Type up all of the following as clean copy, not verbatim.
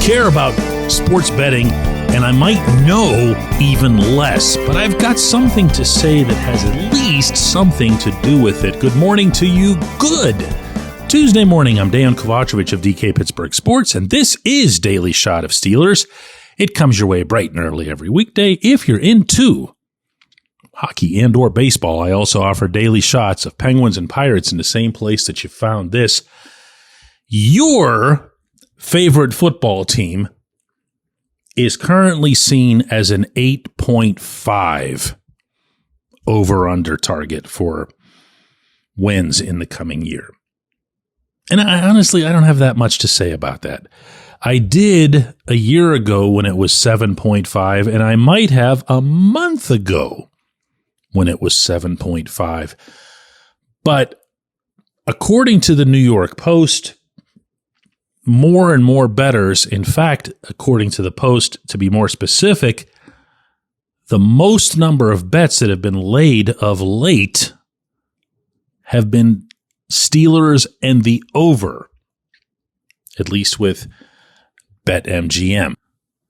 care about sports betting, and I might know even less, but I've got something to say that has at least something to do with it. Good morning to you. Good Tuesday morning. I'm Dejan Kovacevic of DK Pittsburgh Sports, and this is Daily Shot of Steelers. It comes your way bright and early every weekday. If you're into hockey and or baseball, I also offer daily shots of Penguins and Pirates in the same place that you found this. Your favorite football team is currently seen as an 8.5 over-under target for wins in the coming year. And I don't have that much to say about that. I did a year ago when it was 7.5, and I might have a month ago when it was 7.5. But according to the New York Post, more and more bettors, in fact, according to the Post, to be more specific, the most number of bets that have been laid of late have been Steelers and the over, at least with BetMGM.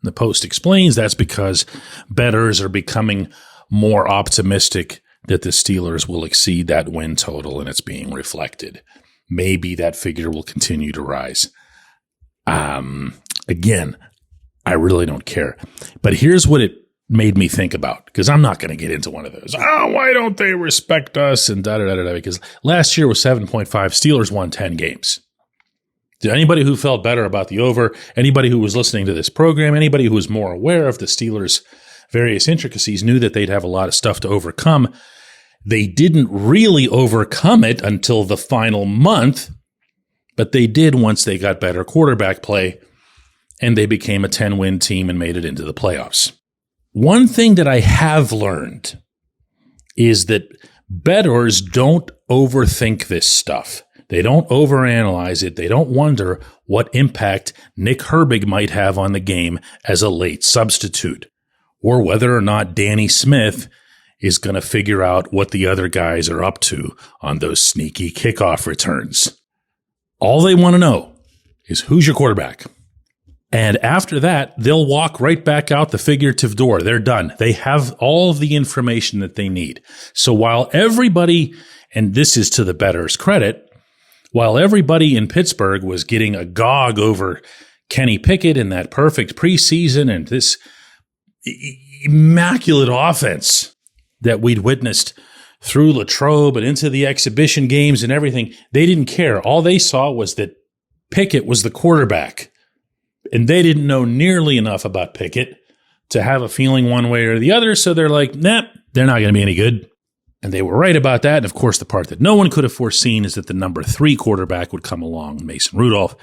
The Post explains that's because bettors are becoming more optimistic that the Steelers will exceed that win total, and it's being reflected. Maybe that figure will continue to rise. Again, I really don't care. But here's what it made me think about, because I'm not going to get into one of those. Why don't they respect us? And da-da-da-da-da. Because last year was 7.5. Steelers won 10 games. Did anybody who felt better about the over, anybody who was listening to this program, anybody who was more aware of the Steelers' various intricacies knew that they'd have a lot of stuff to overcome. They didn't really overcome it until the final month, but they did once they got better quarterback play, and they became a 10-win team and made it into the playoffs. One thing that I have learned is that bettors don't overthink this stuff. They don't overanalyze it. They don't wonder what impact Nick Herbig might have on the game as a late substitute, or whether or not Danny Smith is going to figure out what the other guys are up to on those sneaky kickoff returns. All they want to know is who's your quarterback. And after that, they'll walk right back out the figurative door. They're done. They have all of the information that they need. So while everybody, and this is to the bettors' credit, while everybody in Pittsburgh was getting agog over Kenny Pickett and that perfect preseason and this immaculate offense that we'd witnessed through Latrobe and into the exhibition games and everything, they didn't care. All they saw was that Pickett was the quarterback. And they didn't know nearly enough about Pickett to have a feeling one way or the other. So they're like, nah, they're not going to be any good. And they were right about that. And of course, the part that no one could have foreseen is that the number 3 quarterback would come along, Mason Rudolph,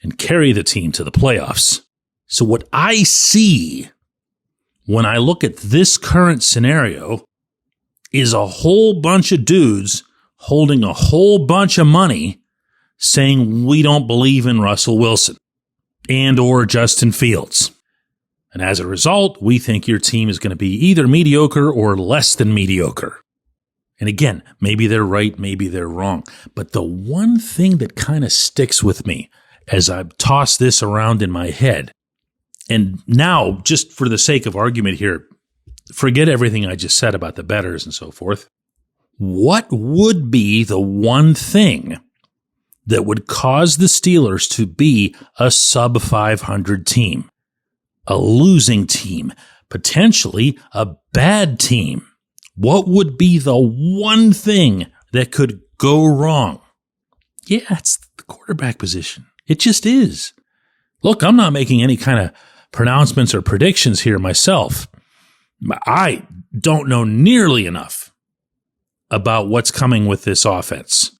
and carry the team to the playoffs. So what I see when I look at this current scenario is a whole bunch of dudes holding a whole bunch of money saying we don't believe in Russell Wilson and or Justin Fields. And as a result, we think your team is going to be either mediocre or less than mediocre. And again, maybe they're right, maybe they're wrong. But the one thing that kind of sticks with me as I toss this around in my head, and now, just for the sake of argument here, forget everything I just said about the bettors and so forth. What would be the one thing that would cause the Steelers to be a sub-500 team, a losing team, potentially a bad team? What would be the one thing that could go wrong? Yeah, it's the quarterback position. It just is. Look, I'm not making any kind of pronouncements or predictions here myself. I don't know nearly enough about what's coming with this offense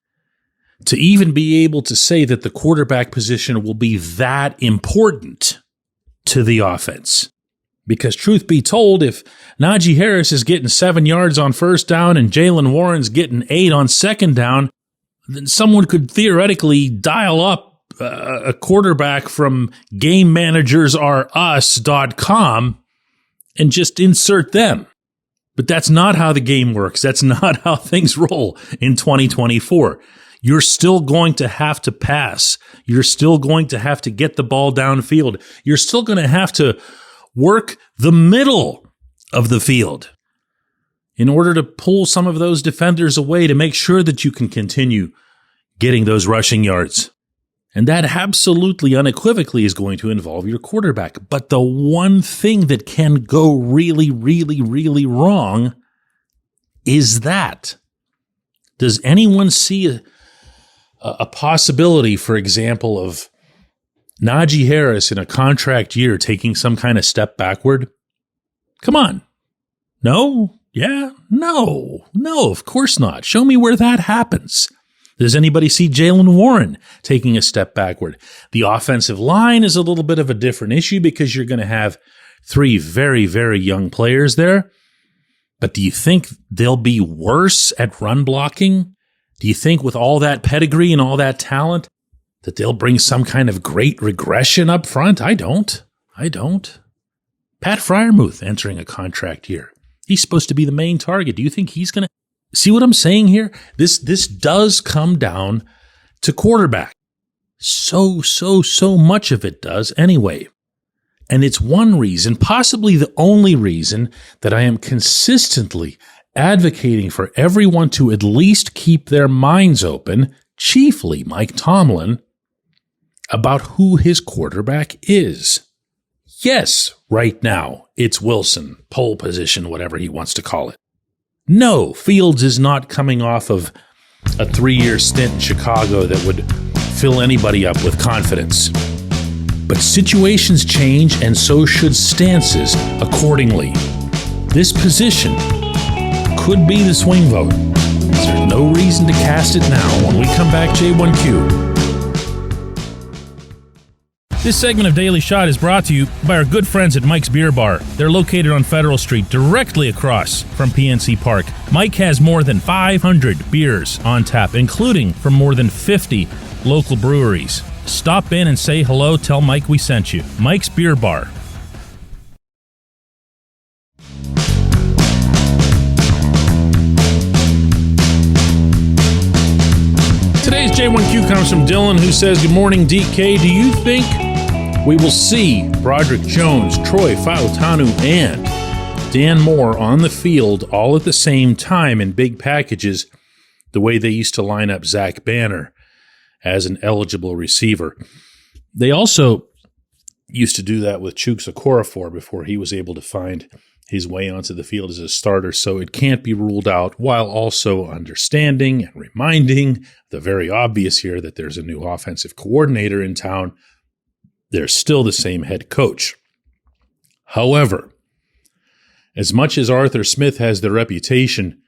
to even be able to say that the quarterback position will be that important to the offense. Because truth be told, if Najee Harris is getting 7 yards on first down and Jaylen Warren's getting 8 on second down, then someone could theoretically dial up a quarterback from GameManagersAreUs.com and just insert them. But that's not how the game works. That's not how things roll in 2024. You're still going to have to pass. You're still going to have to get the ball downfield. You're still going to have to work the middle of the field in order to pull some of those defenders away to make sure that you can continue getting those rushing yards. And that absolutely unequivocally is going to involve your quarterback. But the one thing that can go really, really, really wrong is that. Does anyone see a possibility, for example, of Najee Harris in a contract year taking some kind of step backward? Come on. No? Yeah? No, of course not. Show me where that happens. Does anybody see Jaylen Warren taking a step backward? The offensive line is a little bit of a different issue because you're going to have 3 very, very young players there. But do you think they'll be worse at run blocking? Do you think with all that pedigree and all that talent that they'll bring some kind of great regression up front? I don't. Pat Freiermuth entering a contract year. He's supposed to be the main target. Do you think he's going to see what I'm saying here? This does come down to quarterback. So much of it does anyway. And it's one reason, possibly the only reason, that I am consistently advocating for everyone to at least keep their minds open, chiefly Mike Tomlin, about who his quarterback is. Yes, right now, it's Wilson, pole position, whatever he wants to call it. No, Fields is not coming off of a 3-year stint in Chicago that would fill anybody up with confidence. But situations change, and so should stances accordingly. This position could be the swing vote. There's no reason to cast it now. When we come back, J1Q. This segment of Daily Shot is brought to you by our good friends at Mike's Beer Bar. They're located on Federal Street, directly across from PNC Park. Mike has more than 500 beers on tap, including from more than 50 local breweries. Stop in and say hello. Tell Mike we sent you. Mike's Beer Bar. Today's J1Q comes from Dylan, who says, "Good morning, DK. Do you think we will see Broderick Jones, Troy Fautanu, and Dan Moore on the field all at the same time in big packages, the way they used to line up Zach Banner as an eligible receiver?" They also used to do that with Chuks Okorafor before he was able to find his way onto the field as a starter, so it can't be ruled out, while also understanding and reminding the very obvious here that there's a new offensive coordinator in town. They're still the same head coach. However, as much as Arthur Smith has the reputation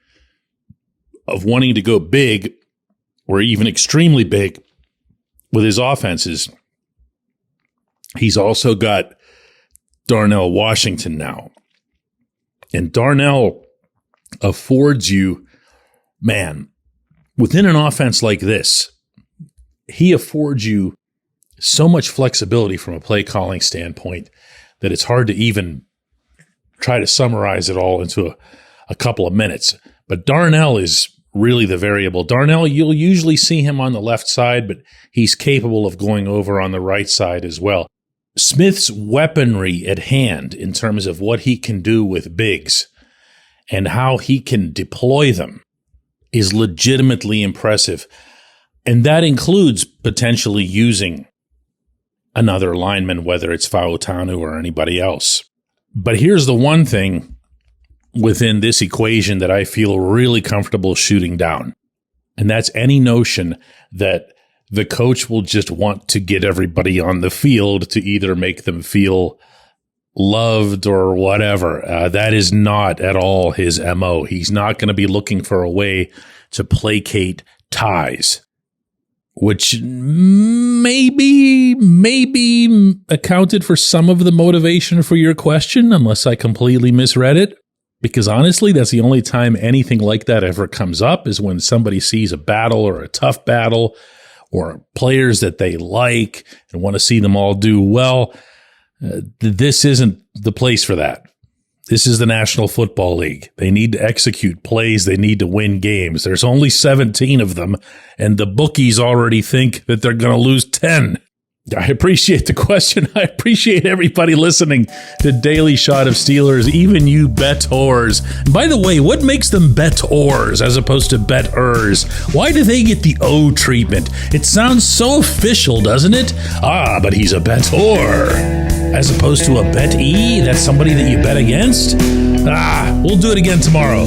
of wanting to go big, or even extremely big, with his offenses, he's also got Darnell Washington now. And Darnell affords you, man, within an offense like this, he affords you so much flexibility from a play calling standpoint that it's hard to even try to summarize it all into a couple of minutes. But Darnell is really the variable. Darnell, you'll usually see him on the left side, but he's capable of going over on the right side as well. Smith's weaponry at hand in terms of what he can do with bigs and how he can deploy them is legitimately impressive. And that includes potentially using another lineman, whether it's Fautanu or anybody else. But here's the one thing within this equation that I feel really comfortable shooting down, and that's any notion that the coach will just want to get everybody on the field to either make them feel loved or whatever. That is not at all his MO. He's not going to be looking for a way to placate ties, which maybe accounted for some of the motivation for your question, unless I completely misread it. Because honestly, that's the only time anything like that ever comes up, is when somebody sees a battle or a tough battle or players that they like and want to see them all do well. This isn't the place for that. This is the National Football League. They need to execute plays. They need to win games. There's only 17 of them, and the bookies already think that they're going to lose 10. I appreciate the question. I appreciate everybody listening to Daily Shot of Steelers, even you bettors. By the way, what makes them bettors as opposed to betters? Why do they get the O treatment? It sounds so official, doesn't it? Ah, but he's a bettor. As opposed to a bet-e, that's somebody that you bet against? Ah, we'll do it again tomorrow.